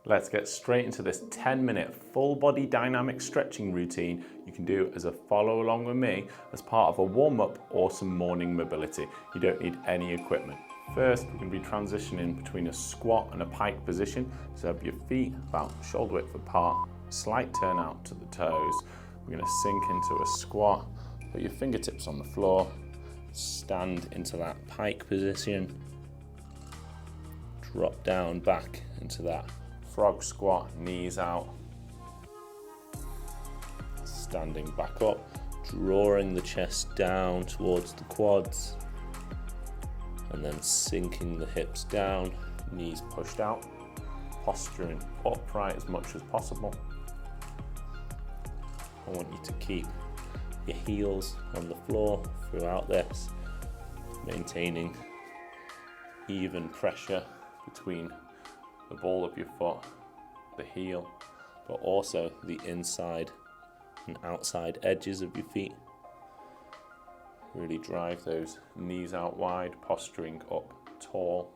Let's get straight into this 10-minute full body dynamic stretching routine you can do as a follow along with me as part of a warm-up or some morning mobility. You don't need any equipment. First, we're going to be transitioning between a squat and a pike position. So have your feet about shoulder width apart, slight turn out to the toes. We're going to sink into a squat, put your fingertips on the floor, stand into that pike position, drop down back into that frog squat, knees out, standing back up, drawing the chest down towards the quads, and then sinking the hips down, knees pushed out, posturing upright as much as possible. I want you to keep your heels on the floor throughout this, maintaining even pressure between the ball of your foot, the heel, but also the inside and outside edges of your feet. Really drive those knees out wide, posturing up tall.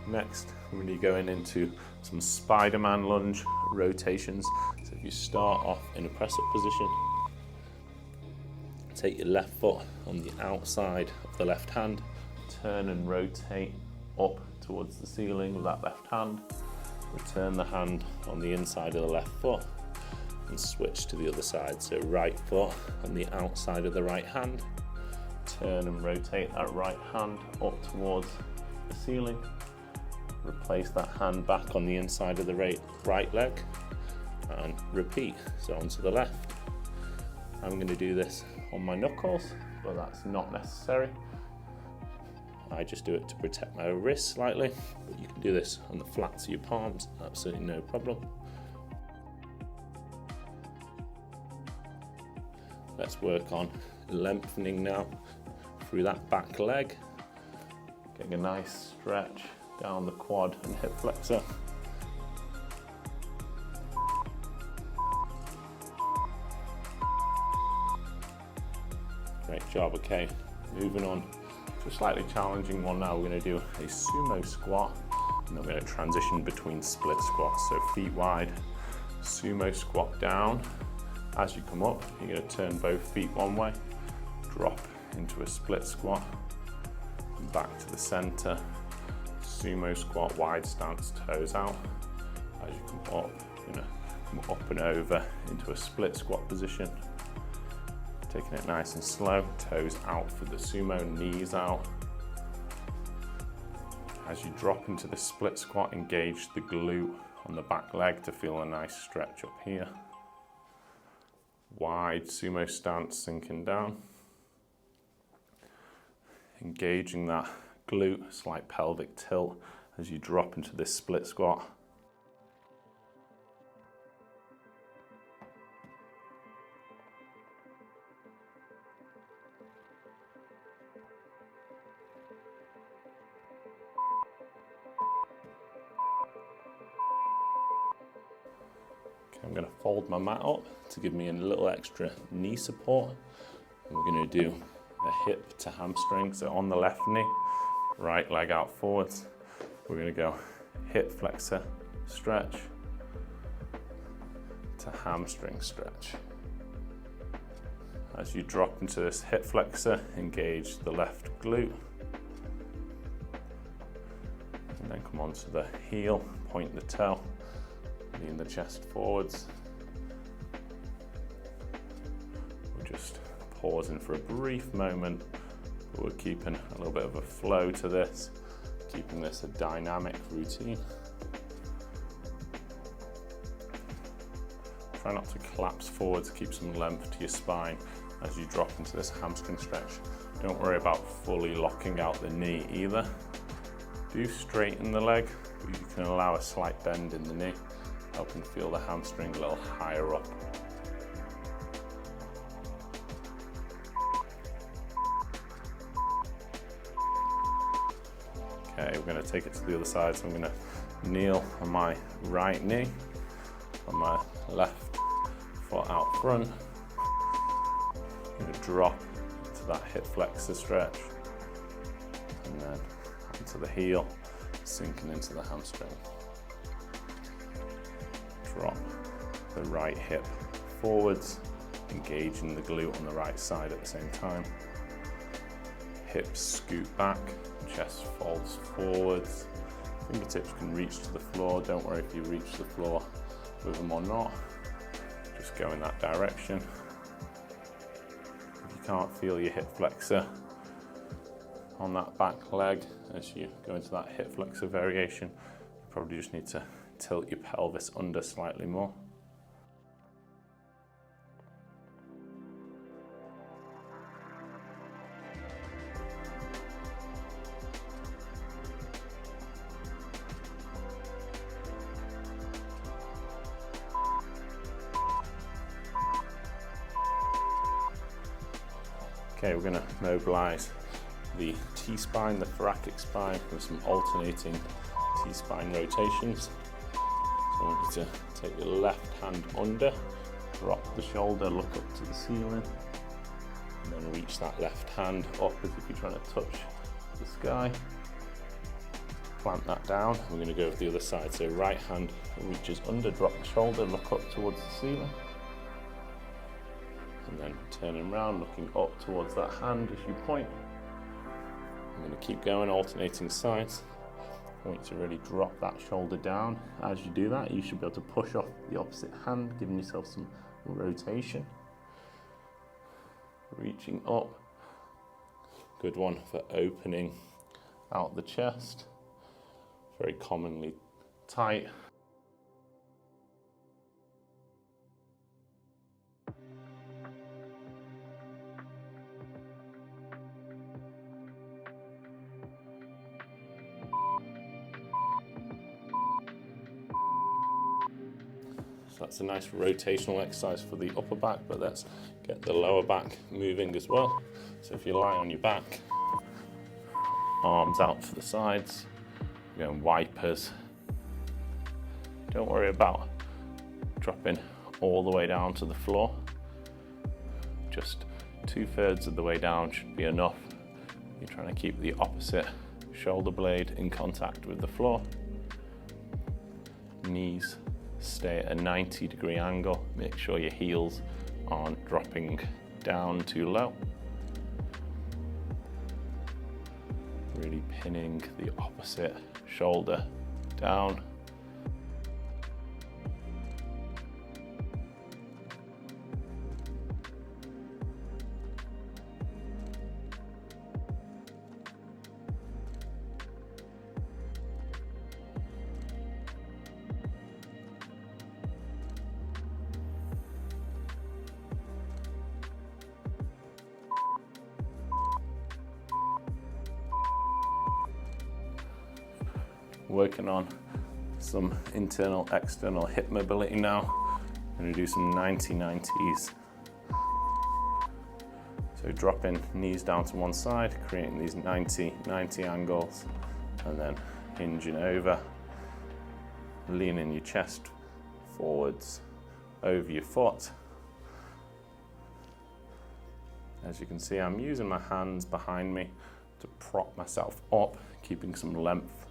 Next, we're going to be going into some Spider-Man lunge rotations. So if you start off in a press-up position, take your left foot on the outside of the left hand, turn and rotate up towards the ceiling with that left hand, return the hand on the inside of the left foot and switch to the other side. So right foot on the outside of the right hand, turn and rotate that right hand up towards the ceiling. Replace that hand back on the inside of the right leg and repeat, so onto the left. I'm going to do this on my knuckles, but that's not necessary. I just do it to protect my wrist slightly, but you can do this on the flats of your palms, absolutely no problem. Let's work on lengthening now through that back leg, getting a nice stretch down the quad and hip flexor. Great job. Okay, moving on to a slightly challenging one now. We're going to do a sumo squat, and then we're going to transition between split squats. So feet wide, sumo squat down. As you come up, you're going to turn both feet one way, drop into a split squat, and back to the center. Sumo squat, wide stance, toes out. As you come up, you're going to come up and over into a split squat position. Taking it nice and slow, toes out for the sumo, knees out. As you drop into the split squat, engage the glute on the back leg to feel a nice stretch up here. Wide sumo stance, sinking down. Engaging that glute, slight pelvic tilt as you drop into this split squat. Okay, I'm going to fold my mat up to give me a little extra knee support. And we're going to do a hip to hamstring, so on the left knee, right leg out forwards. We're going to go hip flexor stretch to hamstring stretch. As you drop into this hip flexor, engage the left glute. And then come onto the heel, point the toe, lean the chest forwards. We're just pausing for a brief moment. But we're keeping a little bit of a flow to this, keeping this a dynamic routine. Try not to collapse forwards, keep some length to your spine as you drop into this hamstring stretch. Don't worry about fully locking out the knee either. Do straighten the leg, but you can allow a slight bend in the knee, helping feel the hamstring a little higher up. Okay, we're going to take it to the other side, so I'm going to kneel on my right knee, on my left foot out front, You're going to drop to that hip flexor stretch, and then onto the heel, sinking into the hamstring. Drop the right hip forwards, engaging the glute on the right side at the same time. Hips scoot back, chest folds forwards. Fingertips can reach to the floor. Don't worry if you reach the floor with them or not. Just go in that direction. If you can't feel your hip flexor on that back leg as you go into that hip flexor variation, you probably just need to tilt your pelvis under slightly more. Okay, we're going to mobilize the T-spine, the thoracic spine, with some alternating T-spine rotations. So I want you to take your left hand under, drop the shoulder, look up to the ceiling, and then reach that left hand up as if you're trying to touch the sky. Plant that down. We're going to go with the other side. So right hand reaches under, drop the shoulder, look up towards the ceiling. And then turning around, looking up towards that hand as you point. I'm going to keep going, alternating sides. I want you to really drop that shoulder down. As you do that, you should be able to push off the opposite hand, giving yourself some rotation. Reaching up. Good one for opening out the chest. Very commonly tight. That's a nice rotational exercise for the upper back, but let's get the lower back moving as well. So if you lie on your back, arms out to the sides, you're going wipers. Don't worry about dropping all the way down to the floor. Just 2/3 of the way down should be enough. You're trying to keep the opposite shoulder blade in contact with the floor. Knees stay at a 90-degree angle. Make sure your heels aren't dropping down too low. Really pinning the opposite shoulder down. Working on some internal, external hip mobility now. I'm going to do some 90-90s. So dropping knees down to one side, creating these 90-90 angles, and then hinging over, leaning your chest forwards over your foot. As you can see, I'm using my hands behind me to prop myself up, keeping some length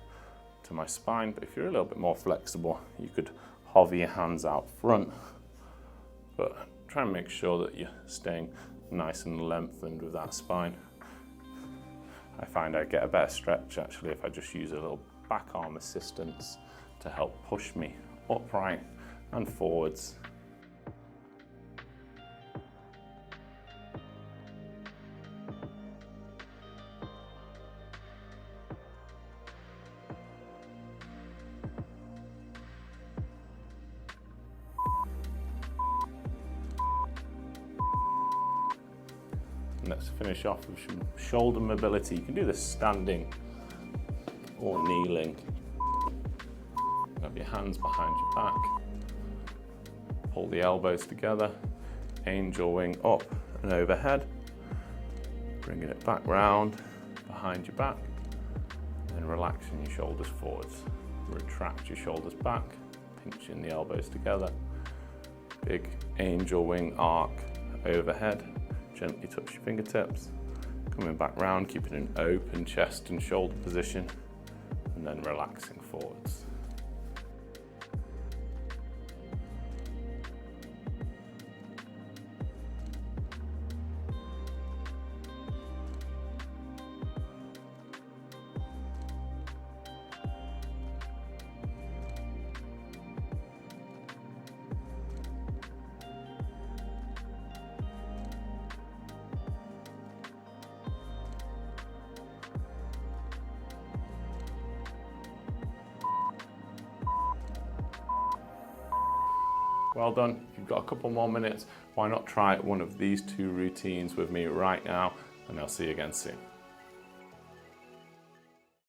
to my spine. But if you're a little bit more flexible, you could hover your hands out front, but try and make sure that you're staying nice and lengthened with that spine. I find I get a better stretch actually if I just use a little back arm assistance to help push me upright and forwards. Let's finish off with some shoulder mobility. You can do this standing or kneeling. Have your hands behind your back. Pull the elbows together. Angel wing up and overhead. Bringing it back round behind your back. And relaxing your shoulders forwards. Retract your shoulders back. Pinching the elbows together. Big angel wing arc overhead. Gently touch your fingertips, coming back round, keeping an open chest and shoulder position, and then relaxing forwards. Well done. If you've got a couple more minutes, why not try one of these 2 routines with me right now, and I'll see you again soon.